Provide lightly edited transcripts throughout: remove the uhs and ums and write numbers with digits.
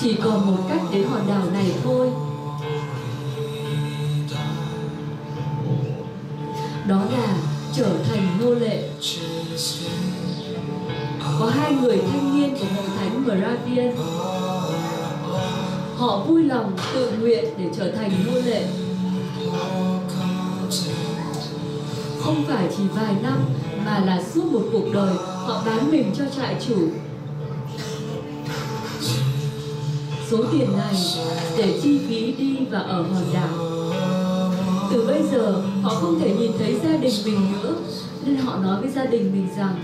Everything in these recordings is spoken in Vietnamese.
Chỉ còn một cách đến hòn đảo này thôi. Đó là trở thành nô lệ. Có hai người thanh niên của hội thánh Moravian. Họ vui lòng tự nguyện để trở thành nô lệ. Không phải chỉ vài năm mà là suốt một cuộc đời họ bán mình cho trại chủ. Số tiền này để chi phí đi và ở hòn đảo. Từ bây giờ họ không thể nhìn thấy gia đình mình nữa, nên họ nói với gia đình mình rằng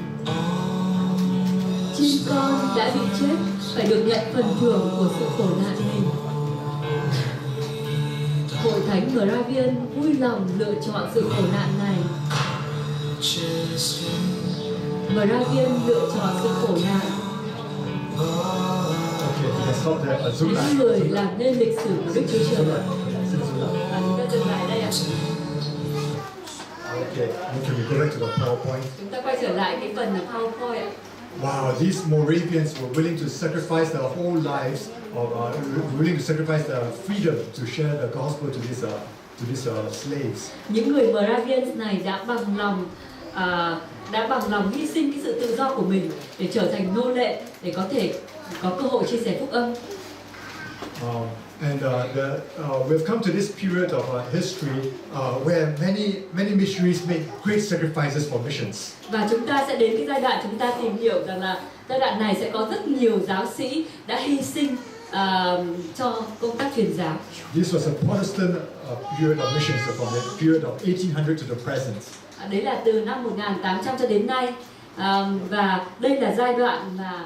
chim con đã bị chết phải được nhận phần thưởng của sự khổ nạn mình. Hội thánh Moravian vui lòng lựa chọn sự khổ nạn này. Moravian lựa chọn sự khổ nạn. Những người làm nên lịch sử của Đức Chúa Trời. Và chúng ta dừng lại đây ạ. Okay, we can go back to the PowerPoint. Chúng ta quay trở lại cái phần là PowerPoint ạ. Wow, these Moravians were willing to sacrifice their whole lives, or willing to sacrifice their freedom to share the gospel to these slaves. Những người Moravians này đã bằng lòng hy sinh cái sự tự do của mình để trở thành nô lệ, để có thể có cơ hội chia sẻ phúc âm. We've come to this period of history where many missionaries made great sacrifices for missions. Và chúng ta sẽ đến cái giai đoạn chúng ta tìm hiểu rằng là giai đoạn này sẽ có rất nhiều giáo sĩ đã hy sinh cho công tác truyền giáo. This was a Protestant period of missions from the period of 1800 to the present. Đấy là từ năm 1800 cho đến nay, và đây là giai đoạn mà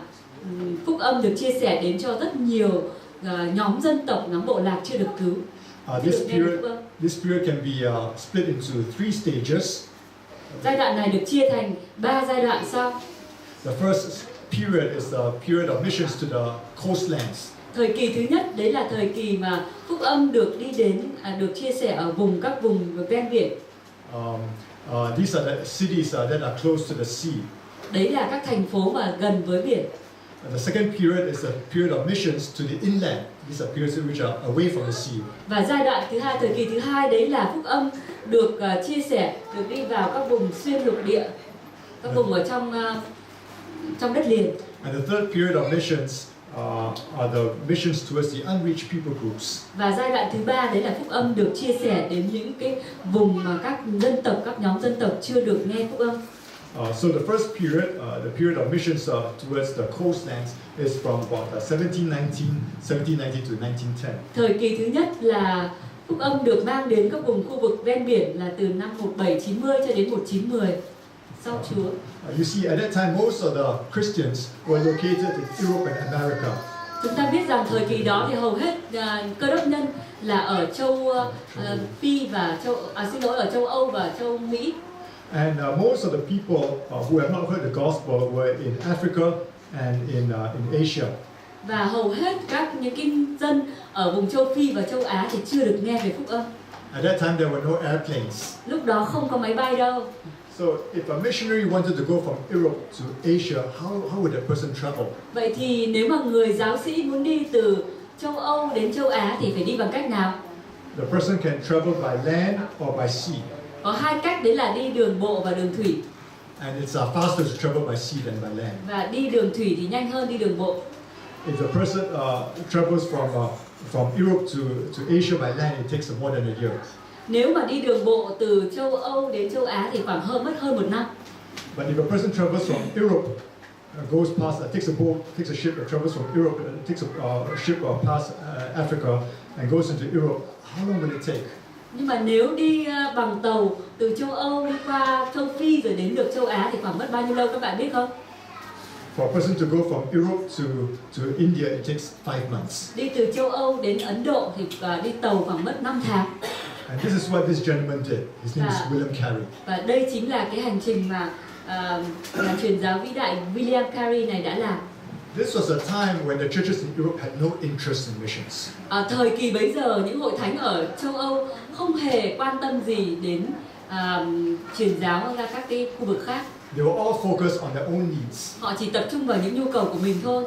phúc âm được chia sẻ đến cho rất nhiều nhóm dân tộc, nhóm bộ lạc chưa được cứu. This period can be split into 3 stages. Giai đoạn này được chia thành 3 giai đoạn sau. The first period is the period of missions to the coastlands. Thời kỳ thứ nhất đấy là thời kỳ mà phúc âm được đi đến, được chia sẻ ở các vùng ven biển. These are the cities that are close to the sea. Đấy là các thành phố mà gần với biển. The second period is the period of missions to the inland. These are periods which are away from the sea. Và giai đoạn thứ hai, thời kỳ thứ hai đấy là phúc âm được chia sẻ, được đi vào các vùng xuyên lục địa, các vùng ở trong đất liền. And the third period of missions are the missions towards the unreached people groups. Và giai đoạn thứ ba đấy là phúc âm được chia sẻ đến những cái vùng mà các dân tộc, các nhóm dân tộc chưa được nghe phúc âm. So the first period, the period of missions towards the coastlands is from about 1790 to 1910. Thời kỳ thứ nhất là phúc âm được mang đến các vùng khu vực ven biển là từ năm 1790 cho đến 1910 sau Chúa. You see, at that time, most of the Christians were located in Europe and America. Chúng ta biết rằng thời kỳ đó thì hầu hết cơ đốc nhân là ở châu Phi và ở châu Âu và châu Mỹ. And most of the people who have not heard the gospel were in Africa and in Asia. Và hầu hết những cái dân ở vùng châu Phi và châu Á thì chưa được nghe về phúc âm. At that time, there were no airplanes. Lúc đó không có máy bay đâu. So if a missionary wanted to go from Europe to Asia, how would that person travel? Vậy thì nếu mà người giáo sĩ muốn đi từ châu Âu đến châu Á thì phải đi bằng cách nào? The person can travel by land or by sea. Có hai cách, đấy là đi đường bộ và đường thủy. And it's faster to travel by sea than by land. Và đi đường thủy thì nhanh hơn đi đường bộ. If the person travels from Europe to Asia by land, it takes more than a year. Nếu mà đi đường bộ từ châu Âu đến châu Á thì mất hơn 1 năm. But if a person travels from Europe, goes past, takes a ship that travels from Europe, takes a ship past Africa and goes into Europe, how long will it take? Nhưng mà nếu đi bằng tàu từ châu Âu đi qua châu Phi rồi đến được châu Á thì khoảng mất bao nhiêu lâu các bạn biết không? For a person to go from Europe to India, it takes 5 months. Đi từ châu Âu đến Ấn Độ thì đi tàu khoảng mất 5 tháng. And this is what this gentleman did. His name is William Carey. Và đây chính là cái hành trình mà nhà truyền giáo vĩ đại William Carey này đã làm. This was a time when the churches in Europe had no interest in missions. Thời kỳ bấy giờ những hội thánh ở châu Âu không hề quan tâm gì đến truyền giáo ra các cái khu vực khác. They were all focused on their own needs. Họ chỉ tập trung vào những nhu cầu của mình thôi.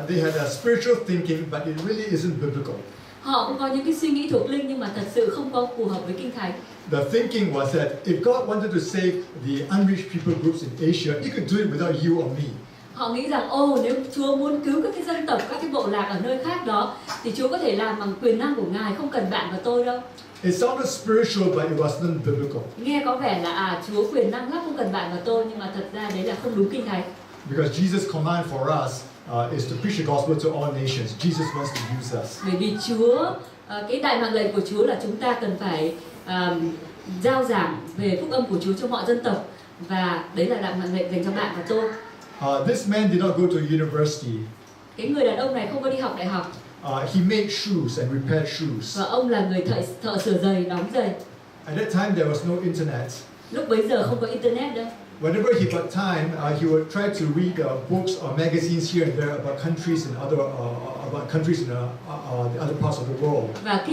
They had a spiritual thinking, but it really isn't biblical. Họ cũng có những cái suy nghĩ thuộc linh nhưng mà thật sự không có phù hợp với Kinh Thánh. The thinking was that if God wanted to save the unreached people groups in Asia, He could do it without you or me. Họ nghĩ rằng nếu Chúa muốn cứu các cái dân tộc, các cái bộ lạc ở nơi khác đó thì Chúa có thể làm bằng quyền năng của Ngài, không cần bạn và tôi đâu. It sounded spiritual, but it wasn't biblical. Nghe có vẻ là Chúa quyền năng lắm, không cần bạn và tôi, nhưng mà thật ra đấy là không đúng Kinh Thánh. Because Jesus' command for us is to preach the gospel to all nations. Jesus wants to use us. Bởi vì Chúa, cái đại mạng lệnh của Chúa là chúng ta cần phải giao giảng về phúc âm của Chúa cho mọi dân tộc, và đấy là đại mạng lệnh dành cho bạn và tôi. This man did not go to university. Cái người đàn ông này không có đi học đại học. He made shoes and repaired shoes. Và ông là người thợ sửa giày, đóng giày. At that time, there was no internet. Lúc bấy giờ không có internet đâu. Whenever he got time, he would try to read books or magazines here and there about countries and other the other parts of the world. Và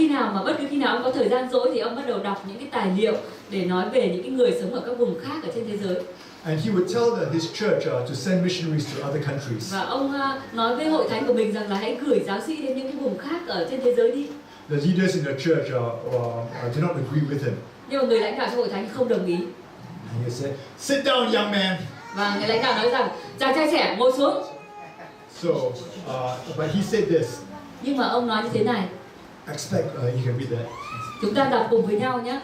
bất cứ khi nào ông có thời gian rỗi thì ông bắt đầu đọc những cái tài liệu để nói về những cái người sống ở các vùng khác ở trên thế giới. And he would tell his church to send missionaries to other countries. Và ông nói với hội thánh của mình rằng là hãy gửi giáo sĩ đến những cái vùng khác ở trên thế giới đi. The leaders in the church did not agree with him. Nhưng mà người lãnh đạo trong hội thánh không đồng ý. And he said, "Sit down, young man." Và người lãnh đạo nói rằng, chàng trai trẻ ngồi xuống. So, but he said this. Nhưng mà ông nói như thế này. Expect, you can read that. Chúng ta đọc cùng với nhau nhé.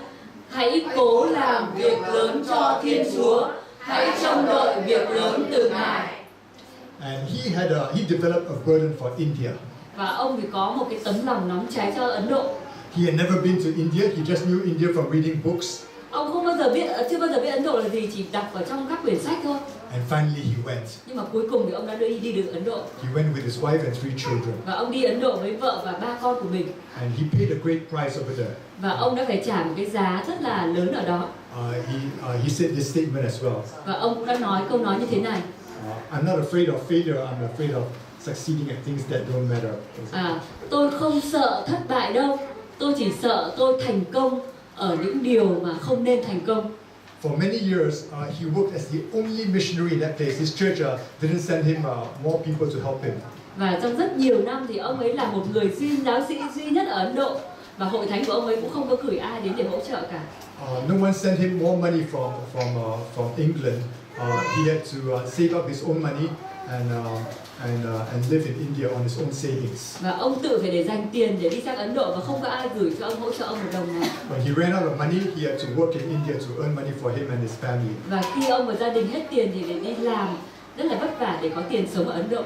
Hãy cố làm việc lớn cho Thiên Chúa. Hãy trông đợi việc lớn từ Ngài. And he developed a burden for India. Và ông thì có một cái tấm lòng nóng cháy cho Ấn Độ. He had never been to India. He just knew India from reading books. Ông chưa bao giờ biết Ấn Độ là gì, chỉ đọc ở trong các quyển sách thôi. And finally he went. Nhưng mà cuối cùng thì ông đã đi được Ấn Độ. He went with his wife and 3 children. Và ông đi Ấn Độ với vợ và 3 con của mình. And he paid a great price over there. Và ông đã phải trả một cái giá rất là lớn ở đó. He said this statement as well. Và ông cũng đã nói câu nói như thế này. I'm not afraid of failure. I'm afraid of succeeding at things that don't matter. Tôi không sợ thất bại đâu. Tôi chỉ sợ tôi thành công ở những điều mà không nên thành công. For many years, he worked as the only missionary in that place. His church didn't send him more people to help him. Và trong rất nhiều năm thì ông ấy là một người giáo sĩ duy nhất ở Ấn Độ, và hội thánh của ông ấy cũng không có gửi ai đến để hỗ trợ cả. No one sent him more money from England. He had to save up his own money and live in India on his own savings. Và ông tự phải để dành tiền để đi sang Ấn Độ, và không có ai gửi cho ông, hỗ trợ ông một đồng nào. When he ran out of money, he had to work in India to earn money for him and his family. Và khi ông và gia đình hết tiền thì để đi làm rất là vất vả để có tiền sống ở Ấn Độ.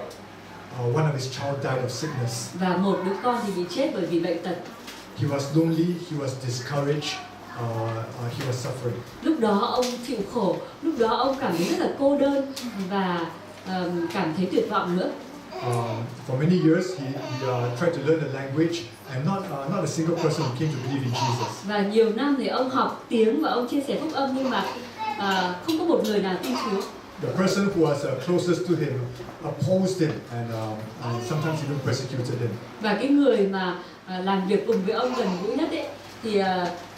One of his child died of sickness. Và một đứa con thì bị chết bởi vì bệnh tật. He was lonely. He was discouraged. He was suffering. Lúc đó ông chịu khổ. Lúc đó ông cảm thấy rất là cô đơn và cảm thấy tuyệt vọng nữa. For many years, he tried to learn the language, and not a single person came to believe in Jesus. Và nhiều năm thì ông học tiếng và ông chia sẻ phúc âm, nhưng mà không có một người nào tin Chúa. The person who was closest to him opposed him and sometimes even persecuted him. Và cái người mà làm việc cùng với ông gần gũi nhất ấy thì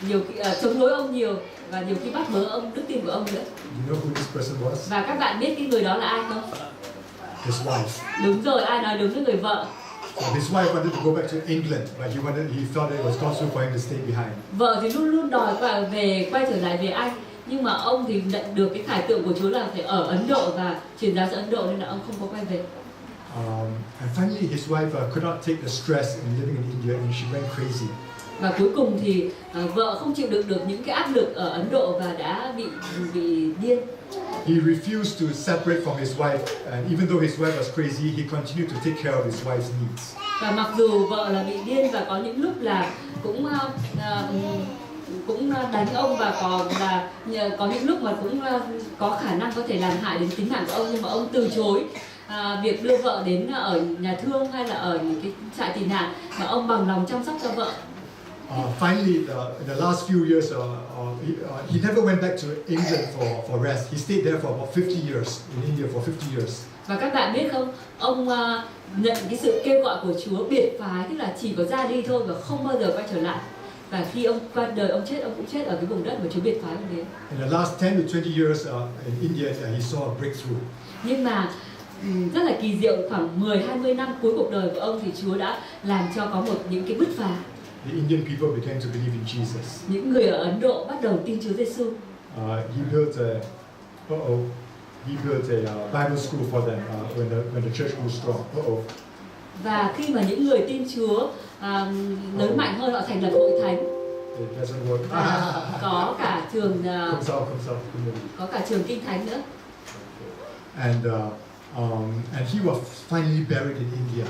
nhiều khi chống đối ông nhiều, và nhiều khi bắt bớ ông đức tin của ông nữa. You know who this person was? Và các bạn biết cái người đó là ai không? His wife. Đúng rồi, ai nói đúng, cái người vợ. So his wife wanted to go back to England, but he felt it was God's will for him to stay behind. Vợ thì luôn luôn đòi quay trở lại về Anh, nhưng mà ông thì nhận được cái khải tượng của Chúa là phải ở Ấn Độ và truyền giáo cho Ấn Độ, nên là ông không có quay về. And finally, his wife could not take the stress in living in India, and she went crazy. Và cuối cùng thì vợ không chịu đựng được những cái áp lực ở Ấn Độ và đã bị điên. He refused to separate from his wife, and even though his wife was crazy, he continued to take care of his wife's needs. Và mặc dù vợ là bị điên và có những lúc là cũng đánh ông, và có những lúc mà cũng có khả năng có thể làm hại đến tính mạng của ông, nhưng mà ông từ chối việc đưa vợ đến ở nhà thương hay là ở những cái trại tị nạn, mà ông bằng lòng chăm sóc cho vợ. Finally, in the last few years, he never went back to England for rest. He stayed there for about 50 years, in India for 50 years. Và các bạn biết không, ông nhận cái sự kêu gọi của Chúa biệt phái, tức là chỉ có ra đi thôi và không bao giờ quay trở lại. Và khi ông qua đời, ông cũng chết ở cái vùng đất mà Chúa biệt phái ông đến. In the last 10 to 20 years in India, he saw a breakthrough. Nhưng mà rất là kỳ diệu, khoảng 10-20 năm cuối cuộc đời của ông thì Chúa đã làm cho có những cái bứt phá. The Indian people began to believe in Jesus. Những người ở Ấn Độ bắt đầu tin Chúa Giêsu. He built a Bible school for them when the church grew strong. Và khi mà những người tin Chúa lớn mạnh hơn, họ thành lập hội thánh. It doesn't work. Có cả trường có cả trường kinh thánh nữa. And he was finally buried in India.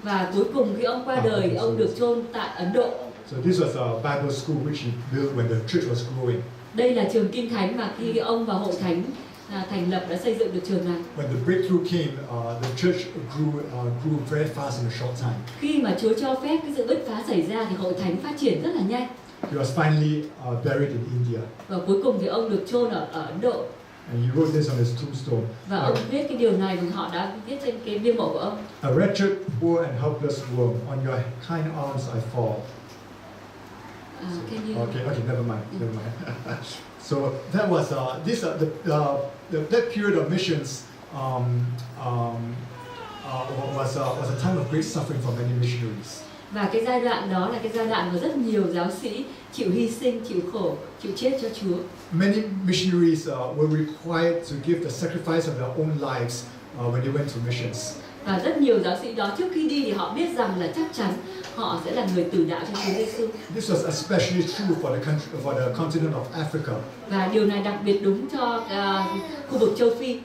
Và cuối cùng khi ông qua đời thì ông được chôn tại Ấn Độ. So this was a Bible school which he built when the church was growing. Đây là trường kinh thánh mà khi ông và hội thánh thành lập đã xây dựng được trường này. When the breakthrough came, the church grew very fast in a short time. Khi mà Chúa cho phép cái sự bứt phá xảy ra thì hội thánh phát triển rất là nhanh. He was finally buried in India. Và cuối cùng thì ông được chôn ở Ấn Độ. And he wrote this on his tombstone. Và ông viết cái điều này và họ đã viết trên cái bia mộ của ông. A wretched, poor and helpless worm, on your kind arms I fall. Okay, never mind. So that was that period of missions was a time of great suffering for many missionaries. Và cái giai đoạn đó là cái giai đoạn mà rất nhiều giáo sĩ chịu hy sinh, chịu khổ, chịu chết cho Chúa. Many missionaries were required to give the sacrifice of their own lives when they went to missions. Và rất nhiều giáo sĩ đó trước khi đi thì họ biết rằng là chắc chắn họ sẽ là người tử đạo cho Chúa Giêsu. This was especially true for the continent of Africa. Và điều này đặc biệt đúng cho khu vực châu Phi.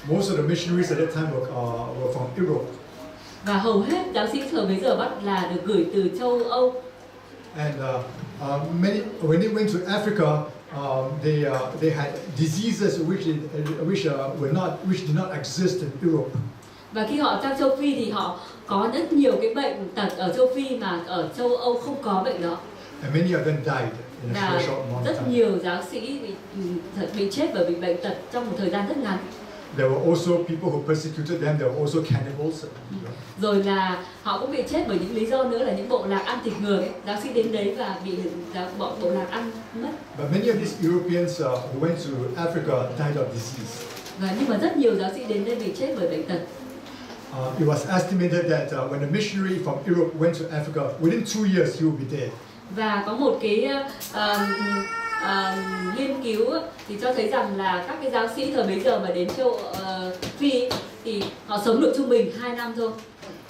Most of the missionaries at that time were from Europe. Và hầu hết giáo sĩ thời bấy giờ được gửi từ châu Âu. And when they went to Africa, they had diseases which did not exist in Europe. Và khi họ sang châu Phi thì họ có rất nhiều cái bệnh tật ở châu Phi mà ở châu Âu không có bệnh đó. And many of them died in a short amount of rất time. nhiều giáo sĩ bị chết bởi vì bệnh tật trong một thời gian rất ngắn. There were also people who persecuted them. There were also cannibals. Rồi là họ cũng bị chết bởi những lý do nữa là những bộ lạc ăn thịt người. Giáo sĩ đến đấy và bị bộ lạc ăn mất. But many of these Europeans who went to Africa died of disease. Và nhưng mà rất nhiều giáo sĩ đến đây bị chết bởi bệnh tật. It was estimated that when a missionary from Europe went to Africa, within 2 years he would be dead. Và có một cái nghiên cứu thì cho thấy rằng là các cái giáo sĩ thời bấy giờ mà đến châu Phi thì họ sống được trung bình 2 năm thôi.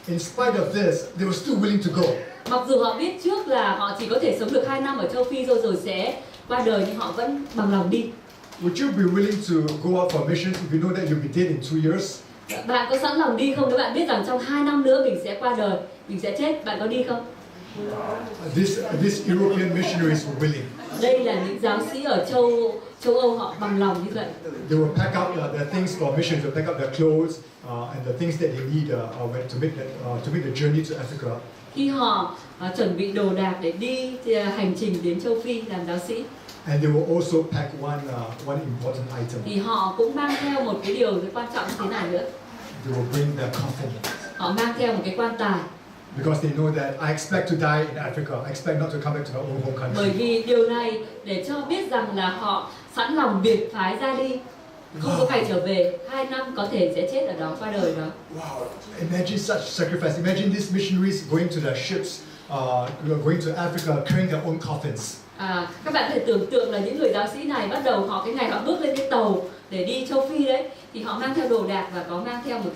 In spite of this, they were still willing to go. Mặc dù họ biết trước là họ chỉ có thể sống được 2 năm ở châu Phi rồi sẽ qua đời, nhưng họ vẫn bằng lòng đi. Would you be willing to go out for missions if you know that you'll be dead in 2 years? Bạn có sẵn lòng đi không nếu bạn biết rằng trong 2 năm nữa mình sẽ qua đời, mình sẽ chết, bạn có đi không? These European missionaries were willing. Đây là những giáo sĩ ở châu Âu, họ bằng lòng như vậy. They will pack up their things for missions. They'll pack up their clothes and the things that they need to make the journey to Africa. Khi họ chuẩn bị đồ đạc để đi hành trình đến châu Phi làm giáo sĩ. And they will also pack one important item. Thì họ cũng mang theo một cái điều quan trọng như thế này nữa. They will bring their coffin. Họ mang theo một cái quan tài. Because they know that I expect to die in Africa. I expect not to come back to my own home country. Bởi vì điều này để cho biết rằng là họ sẵn lòng biệt phái ra đi, không có phải trở về. 2 năm có thể sẽ chết ở đó, qua đời đó. Wow! Imagine such sacrifice. Imagine these missionaries going to their ships, going to Africa, carrying their own coffins. Các bạn có thể tưởng tượng là những người giáo sĩ này bắt đầu cái ngày họ bước lên cái tàu để đi châu Phi đấy, thì họ mang theo đồ đạc và có gánh theo một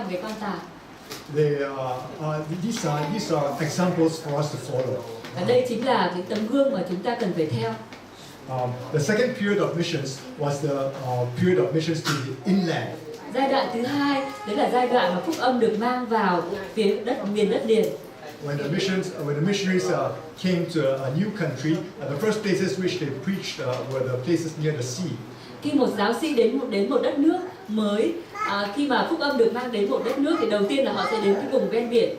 cái quan tài. These are examples for us to follow. Và đây chính là cái tấm gương mà chúng ta cần phải theo. The second period of missions was the period of missions to the inland. Giai đoạn thứ hai, đấy là giai đoạn mà phúc âm được mang vào phía miền đất liền. When the missionaries came to a new country, the first places which they preached were the places near the sea. Khi một giáo sĩ đến một đất nước mới, khi mà phúc âm được mang đến một đất nước thì đầu tiên là họ sẽ đến cái vùng ven biển.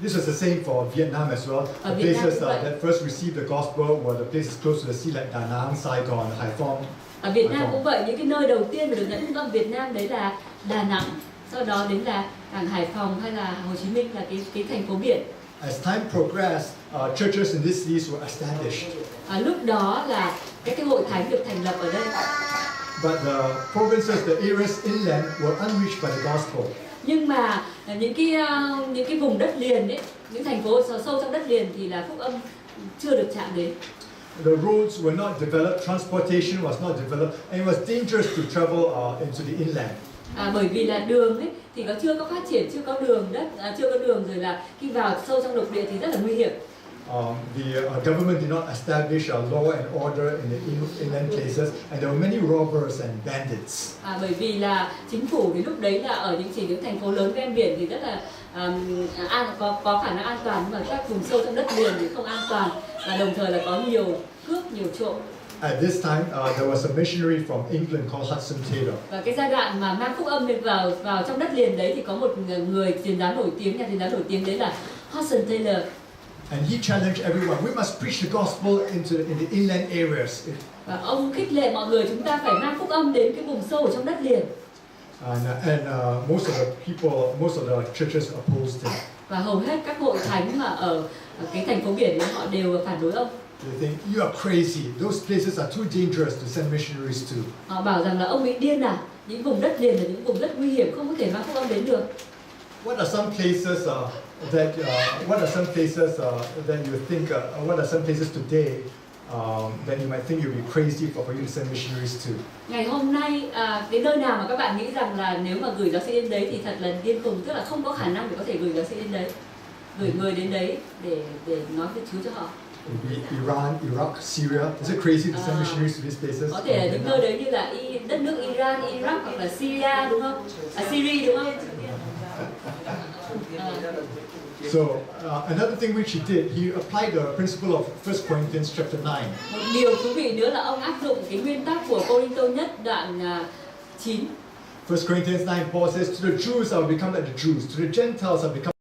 This was the same for Vietnam as well. The places that first received the gospel were the places close to the sea like Da Nang, Saigon, Hải Phòng. Ở Việt Nam cũng vậy, những cái nơi đầu tiên mà được nhận phúc âm Việt Nam đấy là Đà Nẵng, sau đó đến là cảng Hải Phòng hay là Hồ Chí Minh là cái thành phố biển. As time progressed, churches in these cities were established. Lúc đó là cái hội thánh được thành lập ở đây. But the provinces, the areas inland were unreached by the gospel. Nhưng mà những cái vùng đất liền ấy, những thành phố sâu trong đất liền thì là phúc âm chưa được chạm đến. The roads were not developed, transportation was not developed, and it was dangerous to travel into the inland. Bởi vì là đường ấy thì chưa có phát triển, chưa có đường đất, chưa có đường, rồi là khi vào sâu trong lục địa thì rất là nguy hiểm. The government did not establish a law and order in the inland places, and there were many robbers and bandits. Bởi vì là chính phủ thì lúc đấy là ở những thành phố lớn ven biển thì rất là có khả năng an toàn, nhưng mà các vùng sâu trong đất liền thì không an toàn, và đồng thời là có nhiều cướp, nhiều trộm. At this time, there was a missionary from England called Hudson Taylor. Và cái giai đoạn mà mang phúc âm vào trong đất liền đấy thì có một người truyền giáo nổi tiếng, nhà truyền giáo nổi tiếng đấy là Hudson Taylor. And he challenged everyone, we must preach the gospel in the inland areas. Và ông khích lệ mọi người, chúng ta phải mang phúc âm đến cái vùng sâu ở trong đất liền. And most of the churches opposed him. Và hầu hết các hội thánh mà ở cái thành phố biển đấy họ đều phản đối ông. They think you are crazy. Those places are too dangerous to send missionaries to. Họ bảo rằng là ông bị điên à? Những vùng đất liền là những vùng rất nguy hiểm, không có thể mang phúc âm đến được. What are some places that you think? What are some places today that you might think you'll be crazy for you to send missionaries to? Ngày hôm nay cái nơi nào mà các bạn nghĩ rằng là nếu mà gửi giáo sĩ đến đấy thì thật là điên khùng, tức là không có khả năng để có thể gửi giáo sĩ đến đấy, gửi người đến đấy để nói về Chúa cho họ. Iran, Iraq, Syria. Is it crazy to send missionaries to these places? Có thể là những nơi đấy như là đất nước Iran, Iraq hoặc là Syria, đúng không? Syria đúng không? So another thing which he did, he applied the principle of 1 Corinthians chapter 9. Một điều thú vị nữa là ông áp dụng cái nguyên tắc của Cô-rinh-tô nhất đoạn 9. 1 Corinthians 9, Paul says, to the Jews I will become like the Jews, to the Gentiles I will become